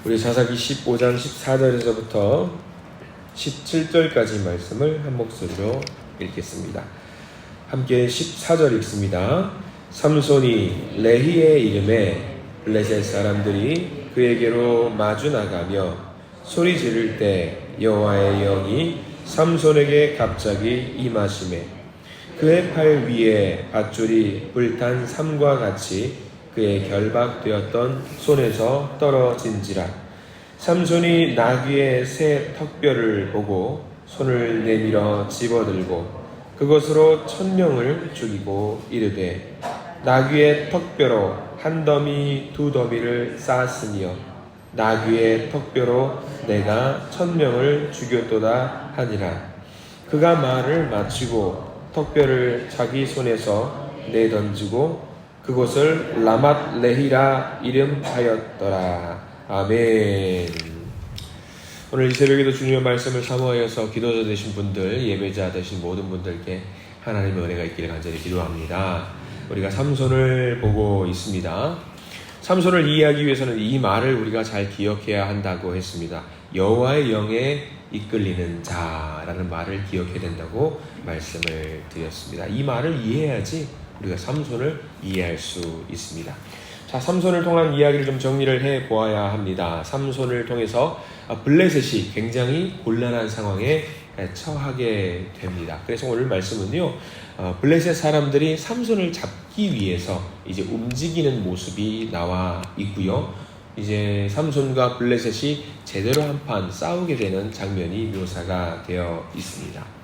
우리 사사기 15장 14절에서부터 17절까지 말씀을 한 목소리로 읽겠습니다. 함께 14절 읽습니다. 삼손이 레히의 이름에 블레셋 사람들이 그에게로 마주 나가며 소리 지를 때 여호와의 영이 삼손에게 갑자기 임하시매 그의 팔 위에 밧줄이 불탄 삼과 같이 그의 결박되었던 손에서 떨어진지라. 삼손이 나귀의 새 턱뼈를 보고 손을 내밀어 집어들고 그것으로 1000명을 죽이고 이르되 나귀의 턱뼈로 한 더미 두 더미를 쌓았으니여 나귀의 턱뼈로 내가 1000명을 죽였도다 하니라. 그가 말을 마치고 턱뼈를 자기 손에서 내던지고 그곳을 라맛 레히라 이름하였더라. 아멘. 오늘 이 새벽에도 주님의 말씀을 사모하여서 기도자 되신 분들, 예배자 되신 모든 분들께 하나님의 은혜가 있기를 간절히 기도합니다. 우리가 삼손을 보고 있습니다. 삼손을 이해하기 위해서는 이 말을 우리가 잘 기억해야 한다고 했습니다. 여호와의 영에 이끌리는 자라는 말을 기억해야 된다고 말씀을 드렸습니다. 이 말을 이해해야지 우리가 삼손을 이해할 수 있습니다. 자, 삼손을 통한 이야기를 좀 정리를 해 보아야 합니다. 삼손을 통해서 블레셋이 굉장히 곤란한 상황에 처하게 됩니다. 그래서 오늘 말씀은요, 블레셋 사람들이 삼손을 잡기 위해서 이제 움직이는 모습이 나와 있고요. 이제 삼손과 블레셋이 제대로 한판 싸우게 되는 장면이 묘사가 되어 있습니다.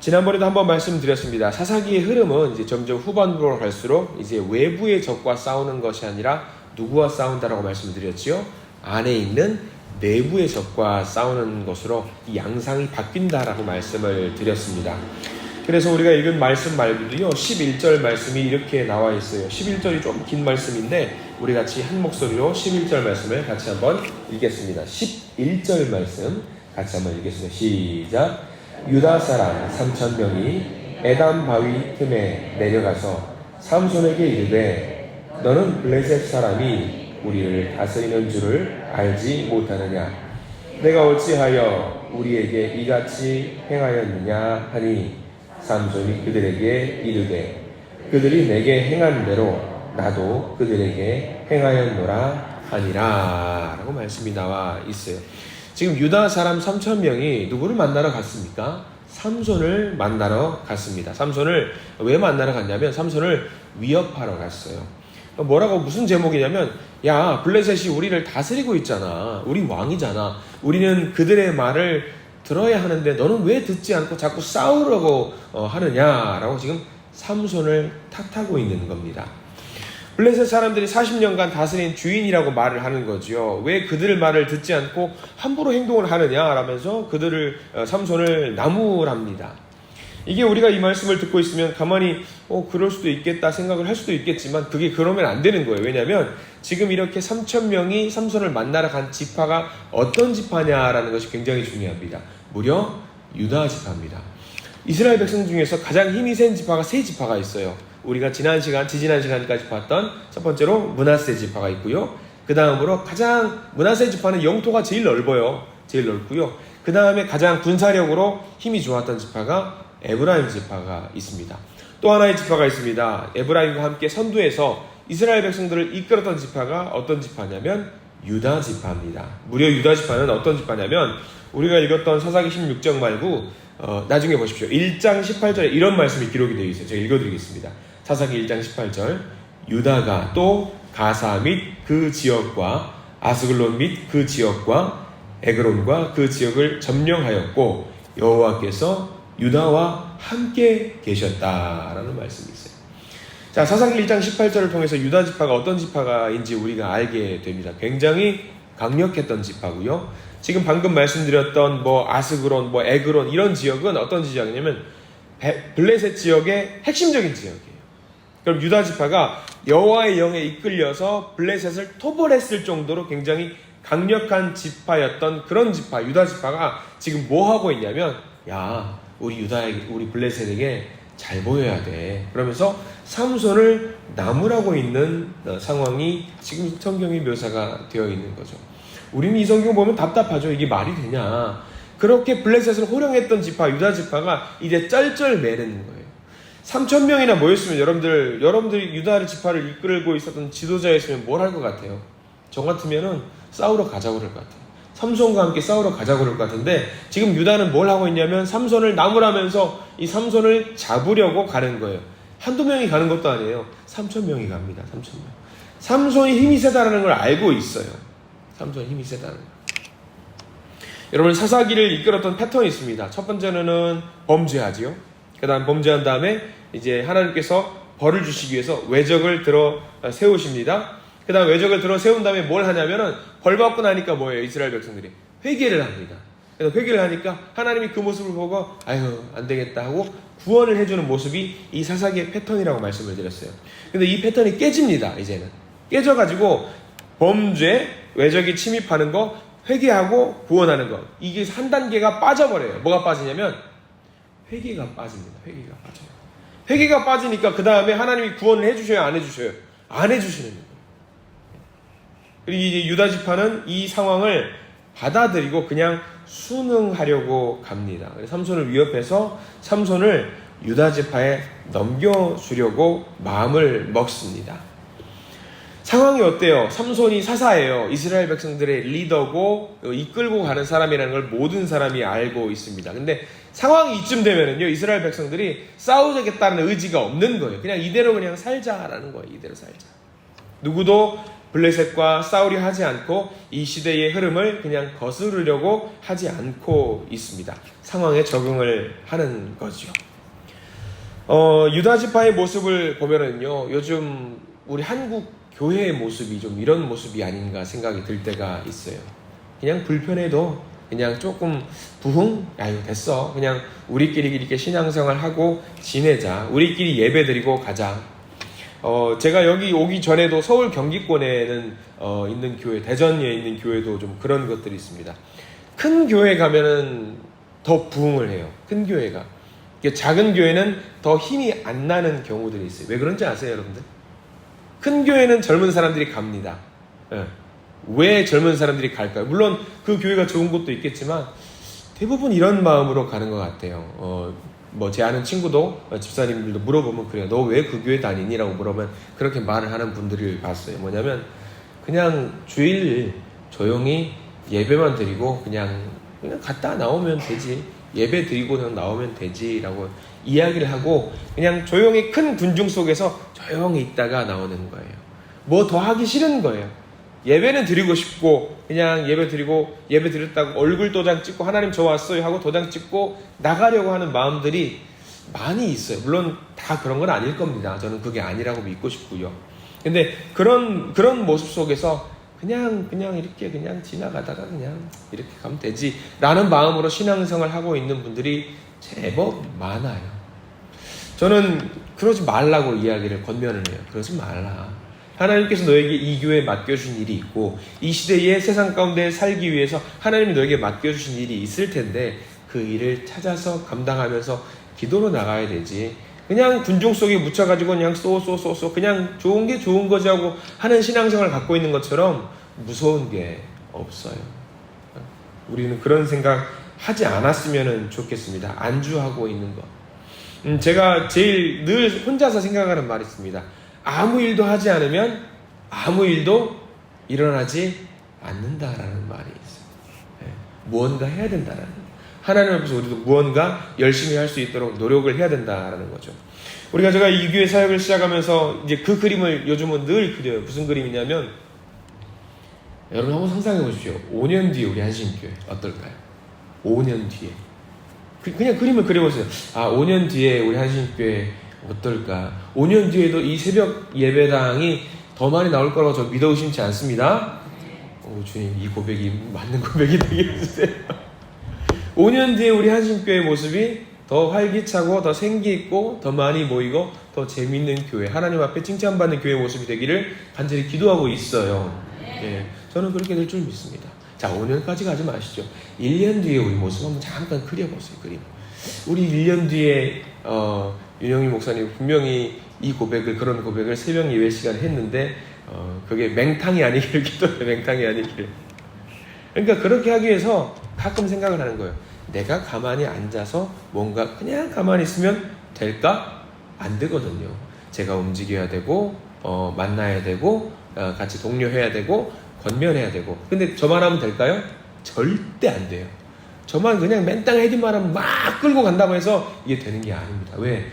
지난번에도 한번 말씀드렸습니다. 사사기의 흐름은 이제 점점 후반부로 갈수록 이제 외부의 적과 싸우는 것이 아니라 누구와 싸운다라고 말씀드렸지요? 안에 있는 내부의 적과 싸우는 것으로 이 양상이 바뀐다라고 말씀을 드렸습니다. 그래서 우리가 읽은 말씀 말고도요, 11절 말씀이 이렇게 나와 있어요. 11절이 좀 긴 말씀인데 우리 같이 한 목소리로 11절 말씀을 같이 한번 읽겠습니다. 11절 말씀 같이 한번 읽겠습니다. 시작. 유다 사람 3000명이 에담 바위 틈에 내려가서 삼손에게 이르되 너는 블레셋 사람이 우리를 다스리는 줄을 알지 못하느냐? 내가 어찌하여 우리에게 이같이 행하였느냐 하니 삼손이 그들에게 이르되 그들이 내게 행한 대로 나도 그들에게 행하였노라 하니라 라고 말씀이 나와 있어요. 지금 유다 사람 3000명이 누구를 만나러 갔습니까? 삼손을 만나러 갔습니다. 삼손을 왜 만나러 갔냐면 삼손을 위협하러 갔어요. 뭐라고 무슨 제목이냐면 야, 블레셋이 우리를 다스리고 있잖아. 우리 왕이잖아. 우리는 그들의 말을 들어야 하는데 너는 왜 듣지 않고 자꾸 싸우려고 하느냐라고 지금 삼손을 탓하고 있는 겁니다. 블레셋 사람들이 40년간 다스린 주인이라고 말을 하는 거죠. 왜 그들의 말을 듣지 않고 함부로 행동을 하느냐라면서 삼손을 나무랍니다. 이게 우리가 이 말씀을 듣고 있으면 가만히 그럴 수도 있겠다 생각을 할 수도 있겠지만 그게 그러면 안 되는 거예요. 왜냐하면 지금 이렇게 3000명이 삼손을 만나러 간 지파가 어떤 지파냐라는 것이 굉장히 중요합니다. 무려 유다 지파입니다. 이스라엘 백성 중에서 가장 힘이 센 지파가 세 지파가 있어요. 우리가 지지난 시간까지 봤던 첫 번째로 므낫세 지파가 있고요. 그 다음으로 므낫세 지파는 영토가 제일 넓어요. 제일 넓고요. 그 다음에 가장 군사력으로 힘이 좋았던 지파가 에브라임 지파가 있습니다. 또 하나의 지파가 있습니다. 에브라임과 함께 선두에서 이스라엘 백성들을 이끌었던 지파가 어떤 지파냐면 유다 지파입니다. 무려 유다 지파는 어떤 지파냐면 우리가 읽었던 사사기 16장 말고 나중에 보십시오. 1장 18절에 이런 말씀이 기록이 되어 있어요. 제가 읽어드리겠습니다. 사사기 1장 18절 유다가 또 가사 및 그 지역과 아스글론 및 그 지역과 에그론과 그 지역을 점령하였고 여호와께서 유다와 함께 계셨다라는 말씀이 있어요. 자, 사사기 1장 18절을 통해서 유다 지파가 어떤 지파가인지 우리가 알게 됩니다. 굉장히 강력했던 지파고요. 지금 방금 말씀드렸던 아스그론, 에그론 이런 지역은 어떤 지역이냐면 블레셋 지역의 핵심적인 지역이에요. 그럼 유다 지파가 여호와의 영에 이끌려서 블레셋을 토벌했을 정도로 굉장히 강력한 지파였던 그런 유다 지파가 지금 뭐 하고 있냐면 야, 우리 블레셋에게 잘 보여야 돼. 그러면서 삼손을 나무라고 있는 상황이 지금 성경에 묘사가 되어 있는 거죠. 우리는 이 성경 보면 답답하죠. 이게 말이 되냐. 그렇게 블레셋을 호령했던 지파, 유다 지파가 이제 쩔쩔매는 거예요. 3,000명이나 모였으면 여러분들이 유다 지파를 이끌고 있었던 지도자였으면 뭘 할 것 같아요? 저 같으면은 싸우러 가자고 그럴 것 같아요. 삼손과 함께 싸우러 가자고 그럴 것 같은데, 지금 유다는 뭘 하고 있냐면 삼손을 나무라면서 이 삼손을 잡으려고 가는 거예요. 한두 명이 가는 것도 아니에요. 3,000명이 갑니다. 3,000명. 삼손이 힘이 세다라는 걸 알고 있어요. 삼손이 힘이 세다는 걸. 여러분, 사사기를 이끌었던 패턴이 있습니다. 첫 번째는 범죄하지요. 그 다음 범죄한 다음에 이제 하나님께서 벌을 주시기 위해서 외적을 들어 세우십니다. 그 다음 외적을 들어 세운 다음에 뭘 하냐면은 벌 받고 나니까 뭐예요? 이스라엘 백성들이 회개를 합니다. 그래서 회개를 하니까 하나님이 그 모습을 보고 아유 안 되겠다 하고 구원을 해주는 모습이 이 사사기의 패턴이라고 말씀을 드렸어요. 근데 이 패턴이 깨집니다. 이제는 깨져가지고 범죄, 외적이 침입하는 거, 회개하고 구원하는 거, 이게 한 단계가 빠져버려요. 뭐가 빠지냐면 회개가 빠집니다. 회개가 빠져요. 회개가 빠지니까 그 다음에 하나님이 구원을 해주셔요? 안 해주셔요? 안 해주시는 거예요. 그리고 이제 유다 지파는 이 상황을 받아들이고 그냥 순응하려고 갑니다. 삼손을 위협해서 삼손을 유다 지파에 넘겨주려고 마음을 먹습니다. 상황이 어때요? 삼손이 사사예요. 이스라엘 백성들의 리더고 이끌고 가는 사람이라는 걸 모든 사람이 알고 있습니다. 근데 상황이 이쯤 되면은요, 이스라엘 백성들이 싸우겠다는 의지가 없는 거예요. 그냥 이대로 그냥 살자라는 거예요. 이대로 살자. 누구도 블레셋과 싸우려 하지 않고 이 시대의 흐름을 그냥 거스르려고 하지 않고 있습니다. 상황에 적응을 하는 거죠. 유다 지파의 모습을 보면은요, 요즘 우리 한국 교회의 모습이 좀 이런 모습이 아닌가 생각이 들 때가 있어요. 그냥 불편해도 그냥 조금 부흥? 아유 됐어. 그냥 우리끼리 이렇게 신앙생활하고 지내자. 우리끼리 예배드리고 가자. 제가 여기 오기 전에도 서울 경기권에는 있는 교회, 대전에 있는 교회도 좀 그런 것들이 있습니다. 큰 교회 가면은 더 부흥을 해요. 큰 교회가. 작은 교회는 더 힘이 안 나는 경우들이 있어요. 왜 그런지 아세요, 여러분들? 큰 교회는 젊은 사람들이 갑니다. 왜 젊은 사람들이 갈까요? 물론 그 교회가 좋은 곳도 있겠지만 대부분 이런 마음으로 가는 것 같아요. 제 아는 친구도 집사님들도 물어보면 그래요. 너 왜 그 교회 다니니? 라고 물어보면 그렇게 말을 하는 분들을 봤어요. 뭐냐면 그냥 주일 조용히 예배만 드리고 그냥 갔다 나오면 되지. 예배 드리고 그냥 나오면 되지 라고 이야기를 하고 그냥 조용히 큰 군중 속에서 조용히 있다가 나오는 거예요. 뭐 더 하기 싫은 거예요. 예배는 드리고 싶고 그냥 예배 드리고 예배 드렸다고 얼굴 도장 찍고 하나님 저 왔어요 하고 도장 찍고 나가려고 하는 마음들이 많이 있어요. 물론 다 그런 건 아닐 겁니다. 저는 그게 아니라고 믿고 싶고요. 근데 그런 모습 속에서 그냥 이렇게 그냥 지나가다가 그냥 이렇게 가면 되지 라는 마음으로 신앙생활을 하고 있는 분들이 제법 많아요. 저는 그러지 말라고 이야기를 권면을 해요. 그러지 말라. 하나님께서 너에게 이 교회에 맡겨주신 일이 있고 이 시대의 세상 가운데 살기 위해서 하나님이 너에게 맡겨주신 일이 있을 텐데 그 일을 찾아서 감당하면서 기도로 나가야 되지. 그냥 군중 속에 묻혀가지고 그냥 쏘 그냥 좋은 게 좋은 거지 하고 하는 신앙생활을 갖고 있는 것처럼 무서운 게 없어요. 우리는 그런 생각 하지 않았으면 좋겠습니다. 안주하고 있는 것. 제가 제일 늘 혼자서 생각하는 말이 있습니다. 아무 일도 하지 않으면 아무 일도 일어나지 않는다라는 말이 있어요. 무언가 해야 된다라는 거예요. 하나님 앞에서 우리도 무언가 열심히 할 수 있도록 노력을 해야 된다라는 거죠. 제가 이 교회 사역을 시작하면서 이제 그 그림을 요즘은 늘 그려요. 무슨 그림이냐면 여러분 한번 상상해 보십시오. 5년 뒤에 우리 한신교회 어떨까요? 5년 뒤에 그냥 그림을 그려보세요. 5년 뒤에 우리 한신교회 어떨까? 5년 뒤에도 이 새벽 예배당이 더 많이 나올 거라고 저 믿어 의심치 않습니다. 주님 이 고백이 맞는 고백이 되게 해주세요. 5년 뒤에 우리 한신교회의 모습이 더 활기차고 더 생기있고 더 많이 모이고 더 재밌는 교회, 하나님 앞에 칭찬받는 교회의 모습이 되기를 간절히 기도하고 있어요. 저는 그렇게 될 줄 믿습니다. 자, 5년까지 가지 마시죠. 1년 뒤에 우리 모습 한번 잠깐 그려보세요. 그림. 우리 1년 뒤에 윤영희 목사님 분명히 그런 고백을 새벽 예배 시간에 했는데 그게 맹탕이 아니길 기도해. 맹탕이 아니길. 그러니까 그렇게 하기 위해서 가끔 생각을 하는 거예요. 내가 가만히 앉아서 뭔가 그냥 가만히 있으면 될까? 안 되거든요. 제가 움직여야 되고 만나야 되고 같이 동료해야 되고 권면해야 되고. 근데 저만 하면 될까요? 절대 안 돼요. 저만 그냥 맨땅 헤딩만 하면 막 끌고 간다고 해서 이게 되는 게 아닙니다. 왜?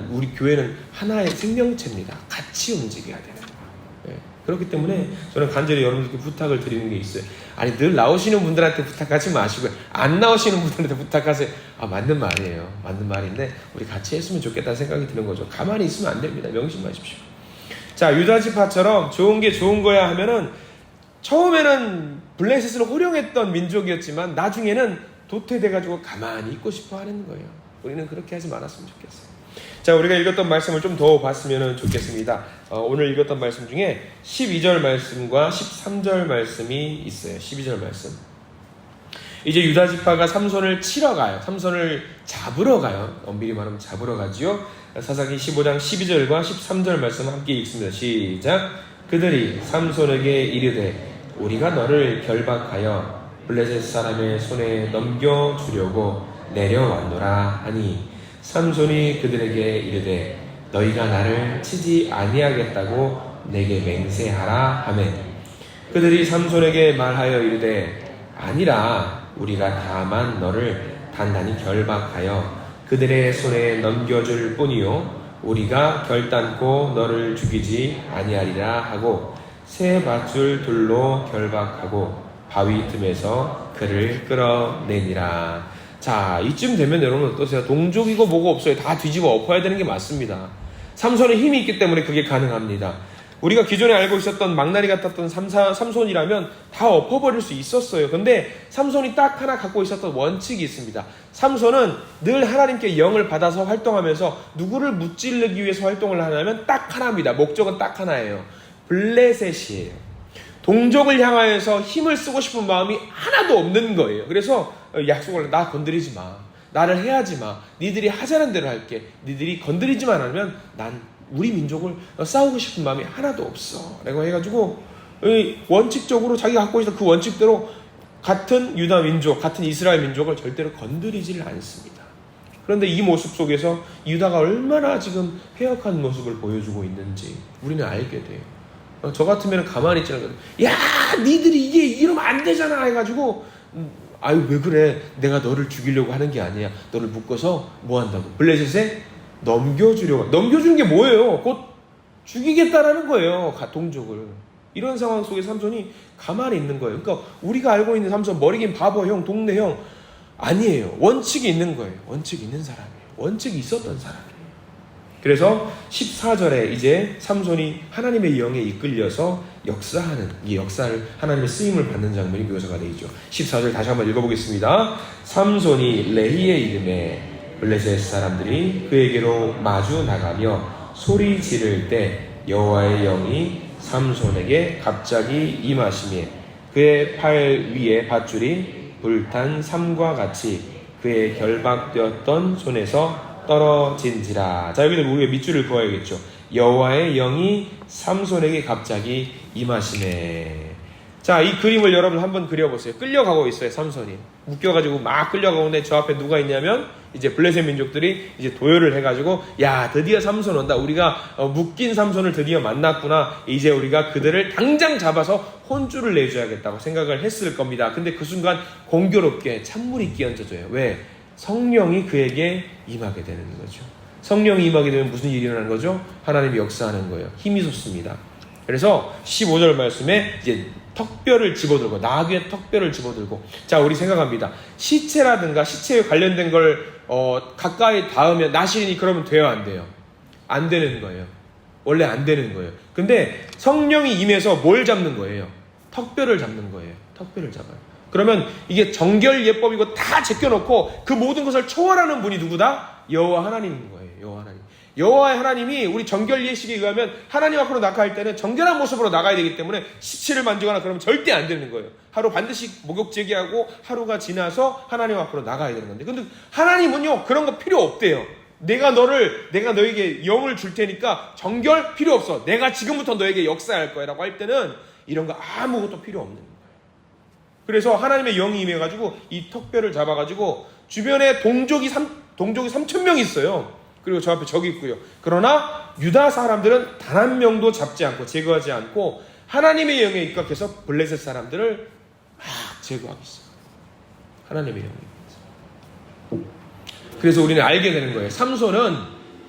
우리 교회는 하나의 생명체입니다. 같이 움직여야 되는 거예요. 네. 그렇기 때문에 저는 간절히 여러분들께 부탁을 드리는 게 있어요. 아니, 늘 나오시는 분들한테 부탁하지 마시고요. 안 나오시는 분들한테 부탁하세요. 맞는 말이에요. 맞는 말인데 우리 같이 했으면 좋겠다는 생각이 드는 거죠. 가만히 있으면 안 됩니다. 명심하십시오. 자, 유다 지파처럼 좋은 게 좋은 거야 하면은 처음에는 블레셋을 호령했던 민족이었지만 나중에는 도태돼가지고 가만히 있고 싶어 하는 거예요. 우리는 그렇게 하지 말았으면 좋겠어요. 자, 우리가 읽었던 말씀을 좀 더 봤으면 좋겠습니다. 오늘 읽었던 말씀 중에 12절 말씀과 13절 말씀이 있어요. 12절 말씀. 이제 유다 지파가 삼손을 치러 가요. 삼손을 잡으러 가요. 엄밀히 말하면 잡으러 가지요. 사사기 15장 12절과 13절 말씀 함께 읽습니다. 시작. 그들이 삼손에게 이르되 우리가 너를 결박하여 블레셋 사람의 손에 넘겨주려고 내려왔노라 하니 삼손이 그들에게 이르되 너희가 나를 치지 아니하겠다고 내게 맹세하라 하매 그들이 삼손에게 말하여 이르되 아니라 우리가 다만 너를 단단히 결박하여 그들의 손에 넘겨줄 뿐이요 우리가 결단코 너를 죽이지 아니하리라 하고 새 밧줄 돌로 결박하고 바위 틈에서 그를 끌어내니라. 자, 이쯤 되면 여러분 어떠세요? 동족이고 뭐고 없어요. 다 뒤집어 엎어야 되는 게 맞습니다. 삼손의 힘이 있기 때문에 그게 가능합니다. 우리가 기존에 알고 있었던 망나니 같았던 삼손이라면 다 엎어버릴 수 있었어요. 근데 삼손이 딱 하나 갖고 있었던 원칙이 있습니다. 삼손은 늘 하나님께 영을 받아서 활동하면서 누구를 무찌르기 위해서 활동을 하냐면 딱 하나입니다. 목적은 딱 하나예요. 블레셋이에요. 동족을 향하여서 힘을 쓰고 싶은 마음이 하나도 없는 거예요. 그래서 약속을 나 건드리지 마. 나를 해하지 마. 니들이 하자는 대로 할게. 니들이 건드리지만 않으면 난 우리 민족을 싸우고 싶은 마음이 하나도 없어. 라고 해가지고 원칙적으로 자기가 갖고 있던 그 원칙대로 같은 유다 민족, 같은 이스라엘 민족을 절대로 건드리지를 않습니다. 그런데 이 모습 속에서 유다가 얼마나 지금 패역한 모습을 보여주고 있는지 우리는 알게 돼요. 저 같으면 가만히 있지 않거든요. 야, 니들이 이게 이러면 안 되잖아 해가지고 아유 왜 그래? 내가 너를 죽이려고 하는 게 아니야. 너를 묶어서 뭐 한다고? 블레셋에 넘겨주려고. 넘겨주는 게 뭐예요? 곧 죽이겠다라는 거예요. 동족을. 이런 상황 속에 삼손이 가만히 있는 거예요. 그러니까 우리가 알고 있는 삼손 머리긴 바보형, 동네형 아니에요. 원칙이 있는 거예요. 원칙이 있는 사람이에요. 원칙이 있었던 사람이에요. 그래서 14절에 이제 삼손이 하나님의 영에 이끌려서 역사하는 이 역사를 하나님의 쓰임을 받는 장면이 묘사가 되어 있죠. 14절 다시 한번 읽어보겠습니다. 삼손이 레히에 이름에 블레셋 사람들이 그에게로 마주 나가며 소리 지를 때 여호와의 영이 삼손에게 갑자기 임하시며 그의 팔 위에 밧줄이 불탄 삼과 같이 그의 결박되었던 손에서 떨어진지라. 자, 여기는 우리가 밑줄을 그어야겠죠. 여호와의 영이 삼손에게 갑자기 임하시네. 자, 이 그림을 여러분 한번 그려보세요. 끌려가고 있어요. 삼손이 묶여가지고 막 끌려가는데 저 앞에 누가 있냐면 이제 블레셋 민족들이 이제 도열을 해가지고 야, 드디어 삼손 온다. 우리가 묶인 삼손을 드디어 만났구나. 이제 우리가 그들을 당장 잡아서 혼쭐을 내줘야겠다고 생각을 했을 겁니다. 근데 그 순간 공교롭게 찬물이 끼얹어져요. 왜? 성령이 그에게 임하게 되는 거죠. 성령이 임하게 되면 무슨 일이 일어나는 거죠? 하나님이 역사하는 거예요. 힘이 솟습니다. 그래서 15절 말씀에 이제 턱뼈를 집어들고 나귀의 턱뼈를 집어들고. 자, 우리 생각합니다. 시체라든가 시체에 관련된 걸 가까이 닿으면 나시린이 그러면 돼요, 안 돼요? 안 되는 거예요. 원래 안 되는 거예요. 근데 성령이 임해서 뭘 잡는 거예요? 턱뼈를 잡는 거예요. 턱뼈를 잡아요. 그러면 이게 정결 예법이고 다 제껴놓고 그 모든 것을 초월하는 분이 누구다? 여호와 하나님인 거예요. 여호와 하나님. 여호와의 하나님이 우리 정결 예식에 의하면 하나님 앞으로 나갈 때는 정결한 모습으로 나가야 되기 때문에 시체를 만지거나 그러면 절대 안 되는 거예요. 하루 반드시 목욕 제기하고 하루가 지나서 하나님 앞으로 나가야 되는 건데, 근데 하나님은요 그런 거 필요 없대요. 내가 너에게 영을 줄 테니까 정결 필요 없어. 내가 지금부터 너에게 역사할 거야 라고 할 때는 이런 거 아무것도 필요 없는 거예요. 그래서 하나님의 영이 임해가지고 이 턱뼈를 잡아가지고 주변에 동족이 3,000명 있어요. 그리고 저 앞에 적이 있고요. 그러나 유다 사람들은 단 한 명도 잡지 않고 제거하지 않고 하나님의 영에 입각해서 블레셋 사람들을 막 제거하고 있어요. 하나님의 영에 입각해서. 그래서 우리는 알게 되는 거예요. 삼손은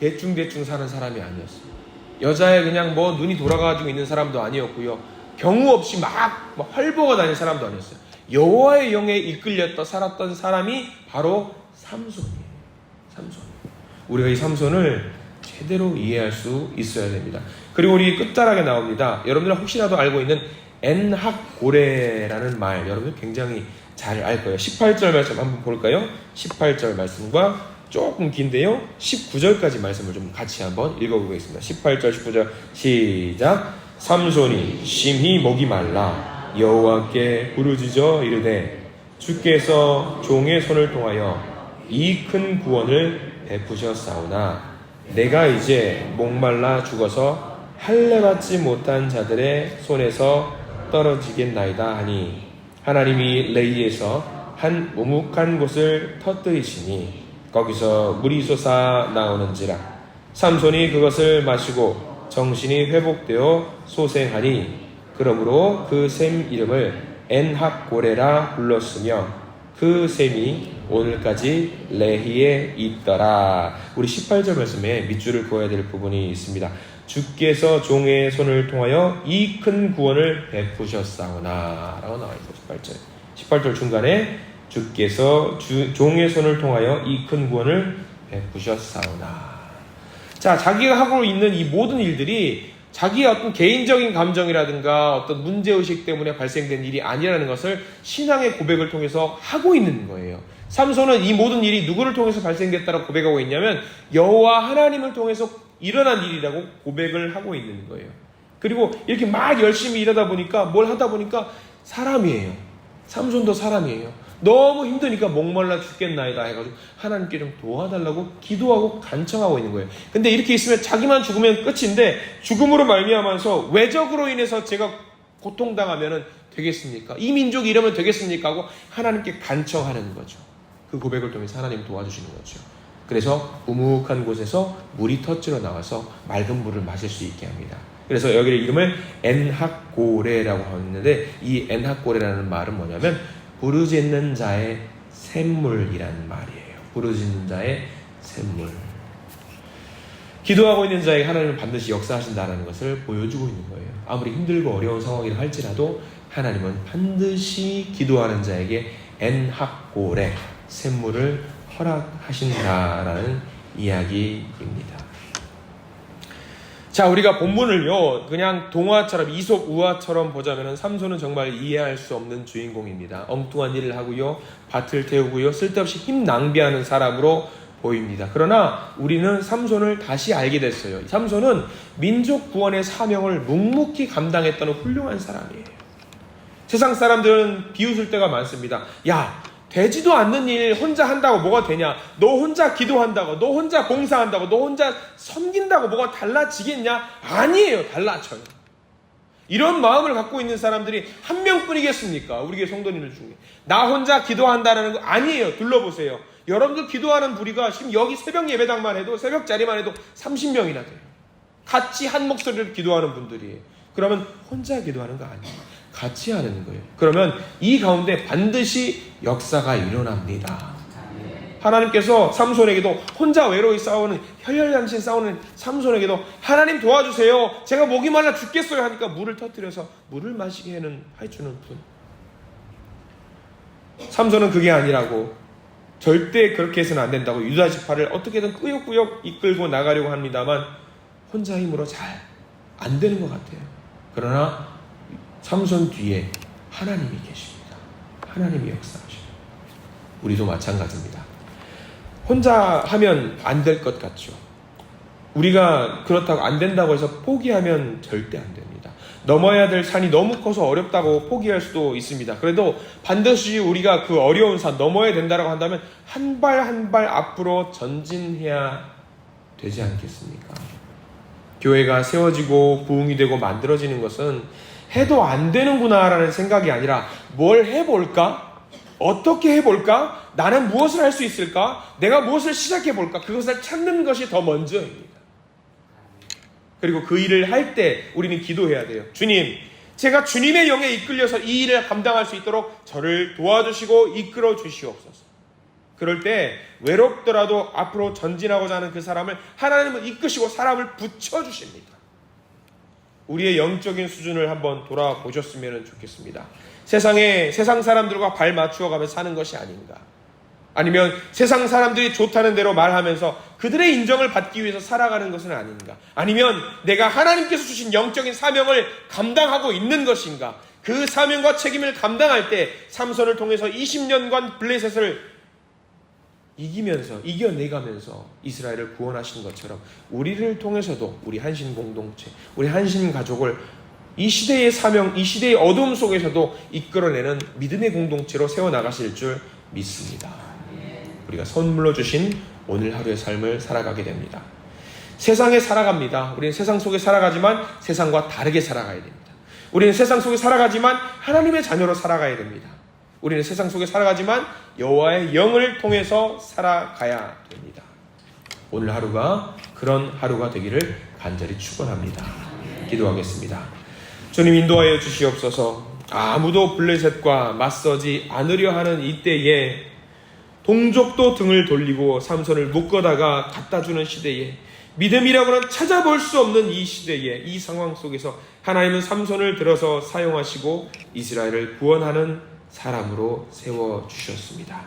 대충 사는 사람이 아니었어요. 여자에 그냥 눈이 돌아가지고 있는 사람도 아니었고요. 경우 없이 막 활보가 다니는 사람도 아니었어요. 여호와의 영에 이끌렸다 살았던 사람이 바로 삼손이에요. 삼손. 우리가 이 삼손을 제대로 이해할 수 있어야 됩니다. 그리고 우리 끝자락에 나옵니다. 여러분들 혹시라도 알고 있는 엔학고레라는 말, 여러분들 굉장히 잘 알 거예요. 18절 말씀 한번 볼까요? 18절 말씀과 조금 긴데요. 19절까지 말씀을 좀 같이 한번 읽어보겠습니다. 18절, 19절 시작. 삼손이 심히 목이 말라 여호와께 부르짖어 이르되 주께서 종의 손을 통하여 이 큰 구원을 베푸셨사오나 내가 이제 목말라 죽어서 할례받지 못한 자들의 손에서 떨어지겠나이다 하니 하나님이 레이에서 한 우묵한 곳을 터뜨리시니 거기서 물이 솟아 나오는지라 삼손이 그것을 마시고 정신이 회복되어 소생하니 그러므로 그 샘 이름을 엔학고레라 불렀으며 그 샘이 오늘까지 레히에 있더라. 우리 18절 말씀에 밑줄을 그어야 될 부분이 있습니다. 주께서 종의 손을 통하여 이 큰 구원을 베푸셨사오나 라고 나와 있어요. 18절 중간에 주께서 종의 손을 통하여 이 큰 구원을 베푸셨사오나. 자, 자기가 하고 있는 이 모든 일들이 자기의 어떤 개인적인 감정이라든가 어떤 문제의식 때문에 발생된 일이 아니라는 것을 신앙의 고백을 통해서 하고 있는 거예요. 삼손은 이 모든 일이 누구를 통해서 발생됐다고 고백하고 있냐면 여호와 하나님을 통해서 일어난 일이라고 고백을 하고 있는 거예요. 그리고 이렇게 막 열심히 일하다 보니까 뭘 하다 보니까 사람이에요. 삼손도 사람이에요. 너무 힘드니까 목말라 죽겠나이다 해가지고 하나님께 좀 도와달라고 기도하고 간청하고 있는 거예요. 근데 이렇게 있으면 자기만 죽으면 끝인데 죽음으로 말미암아서 외적으로 인해서 제가 고통당하면 되겠습니까? 이 민족이 이러면 되겠습니까? 하고 하나님께 간청하는 거죠. 그 고백을 통해서 하나님 도와주시는 거죠. 그래서 우묵한 곳에서 물이 터지러 나와서 맑은 물을 마실 수 있게 합니다. 그래서 여기를 이름을 엔학고레라고 하는데 이 엔학고레라는 말은 뭐냐면 부르짖는 자의 샘물이라는 말이에요. 부르짖는 자의 샘물. 기도하고 있는 자에게 하나님은 반드시 역사하신다는 것을 보여주고 있는 거예요. 아무리 힘들고 어려운 상황이라 할지라도 하나님은 반드시 기도하는 자에게 엔학고레, 샘물을 허락하신다라는 이야기입니다. 자, 우리가 본문을요 그냥 동화처럼 이솝 우화처럼 보자면 삼손은 정말 이해할 수 없는 주인공입니다. 엉뚱한 일을 하고요, 밭을 태우고요, 쓸데없이 힘 낭비하는 사람으로 보입니다. 그러나 우리는 삼손을 다시 알게 됐어요. 삼손은 민족 구원의 사명을 묵묵히 감당했던 훌륭한 사람이에요. 세상 사람들은 비웃을 때가 많습니다. 야, 되지도 않는 일 혼자 한다고 뭐가 되냐? 너 혼자 기도한다고, 너 혼자 봉사한다고, 너 혼자 섬긴다고 뭐가 달라지겠냐? 아니에요. 달라져요. 이런 마음을 갖고 있는 사람들이 한 명뿐이겠습니까? 우리 교회 성도님들 중에. 나 혼자 기도한다는 거 아니에요. 둘러보세요. 여러분들 기도하는 부리가 지금 여기 새벽 예배당만 해도, 새벽 자리만 해도 30명이나 돼요. 같이 한 목소리를 기도하는 분들이에요. 그러면 혼자 기도하는 거 아니에요. 같이 하는 거예요. 그러면 이 가운데 반드시 역사가 일어납니다. 하나님께서 삼손에게도 혼자 외로이 싸우는, 혈혈양신 싸우는 삼손에게도 하나님 도와주세요. 제가 목이 말라 죽겠어요 하니까 물을 터뜨려서 물을 마시게 해주는 분. 삼손은 그게 아니라고, 절대 그렇게 해서는 안 된다고 유다 지파를 어떻게든 꾸역꾸역 이끌고 나가려고 합니다만 혼자 힘으로 잘 안 되는 것 같아요. 그러나 삼손 뒤에 하나님이 계십니다. 하나님이 역사하십니다. 우리도 마찬가지입니다. 혼자 하면 안 될 것 같죠. 우리가 그렇다고 안 된다고 해서 포기하면 절대 안 됩니다. 넘어야 될 산이 너무 커서 어렵다고 포기할 수도 있습니다. 그래도 반드시 우리가 그 어려운 산 넘어야 된다고 한다면 한 발 한 발 앞으로 전진해야 되지 않겠습니까? 교회가 세워지고 부흥이 되고 만들어지는 것은 해도 안 되는구나라는 생각이 아니라 뭘 해볼까? 어떻게 해볼까? 나는 무엇을 할 수 있을까? 내가 무엇을 시작해볼까? 그것을 찾는 것이 더 먼저입니다. 그리고 그 일을 할 때 우리는 기도해야 돼요. 주님, 제가 주님의 영에 이끌려서 이 일을 감당할 수 있도록 저를 도와주시고 이끌어 주시옵소서. 그럴 때 외롭더라도 앞으로 전진하고자 하는 그 사람을 하나님은 이끄시고 사람을 붙여주십니다. 우리의 영적인 수준을 한번 돌아보셨으면 좋겠습니다. 세상 사람들과 발 맞추어가며 사는 것이 아닌가, 아니면 세상 사람들이 좋다는 대로 말하면서 그들의 인정을 받기 위해서 살아가는 것은 아닌가, 아니면 내가 하나님께서 주신 영적인 사명을 감당하고 있는 것인가, 그 사명과 책임을 감당할 때 삼손을 통해서 20년간 블레셋을 이겨내가면서 이스라엘을 구원하신 것처럼 우리를 통해서도 우리 한신 공동체, 우리 한신 가족을 이 시대의 사명, 이 시대의 어둠 속에서도 이끌어내는 믿음의 공동체로 세워나가실 줄 믿습니다. 우리가 선물로 주신 오늘 하루의 삶을 살아가게 됩니다. 세상에 살아갑니다. 우리는 세상 속에 살아가지만 세상과 다르게 살아가야 됩니다. 우리는 세상 속에 살아가지만 하나님의 자녀로 살아가야 됩니다. 우리는 세상 속에 살아가지만 여호와의 영을 통해서 살아가야 됩니다. 오늘 하루가 그런 하루가 되기를 간절히 축원합니다. 기도하겠습니다. 주님, 인도하여 주시옵소서. 아무도 블레셋과 맞서지 않으려 하는 이때에, 동족도 등을 돌리고 삼손을 묶어다가 갖다주는 시대에, 믿음이라고는 찾아볼 수 없는 이 시대에, 이 상황 속에서 하나님은 삼손을 들어서 사용하시고 이스라엘을 구원하는 사람으로 세워주셨습니다.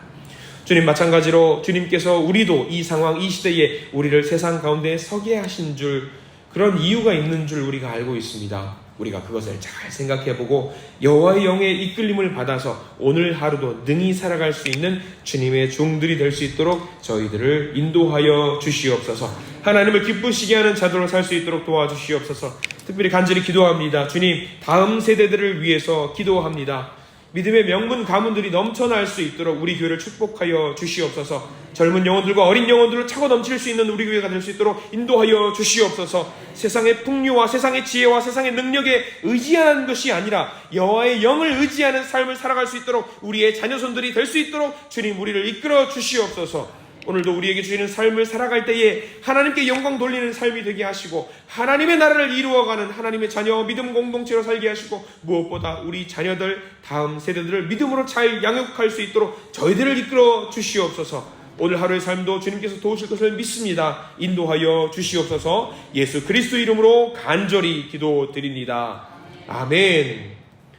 주님, 마찬가지로 주님께서 우리도 이 상황, 이 시대에 우리를 세상 가운데 서게 하신 줄, 그런 이유가 있는 줄 우리가 알고 있습니다. 우리가 그것을 잘 생각해보고 여호와의 영의 이끌림을 받아서 오늘 하루도 능히 살아갈 수 있는 주님의 종들이 될 수 있도록 저희들을 인도하여 주시옵소서. 하나님을 기쁘시게 하는 자들로 살 수 있도록 도와주시옵소서. 특별히 간절히 기도합니다. 주님, 다음 세대들을 위해서 기도합니다. 믿음의 명문 가문들이 넘쳐날 수 있도록 우리 교회를 축복하여 주시옵소서. 젊은 영혼들과 어린 영혼들을 차고 넘칠 수 있는 우리 교회가 될 수 있도록 인도하여 주시옵소서. 세상의 풍요와 세상의 지혜와 세상의 능력에 의지하는 것이 아니라 여호와의 영을 의지하는 삶을 살아갈 수 있도록 우리의 자녀손들이 될 수 있도록 주님, 우리를 이끌어 주시옵소서. 오늘도 우리에게 주시는 삶을 살아갈 때에 하나님께 영광 돌리는 삶이 되게 하시고 하나님의 나라를 이루어가는 하나님의 자녀 믿음 공동체로 살게 하시고, 무엇보다 우리 자녀들, 다음 세대들을 믿음으로 잘 양육할 수 있도록 저희들을 이끌어 주시옵소서. 오늘 하루의 삶도 주님께서 도우실 것을 믿습니다. 인도하여 주시옵소서. 예수 그리스도 이름으로 간절히 기도드립니다. 아멘.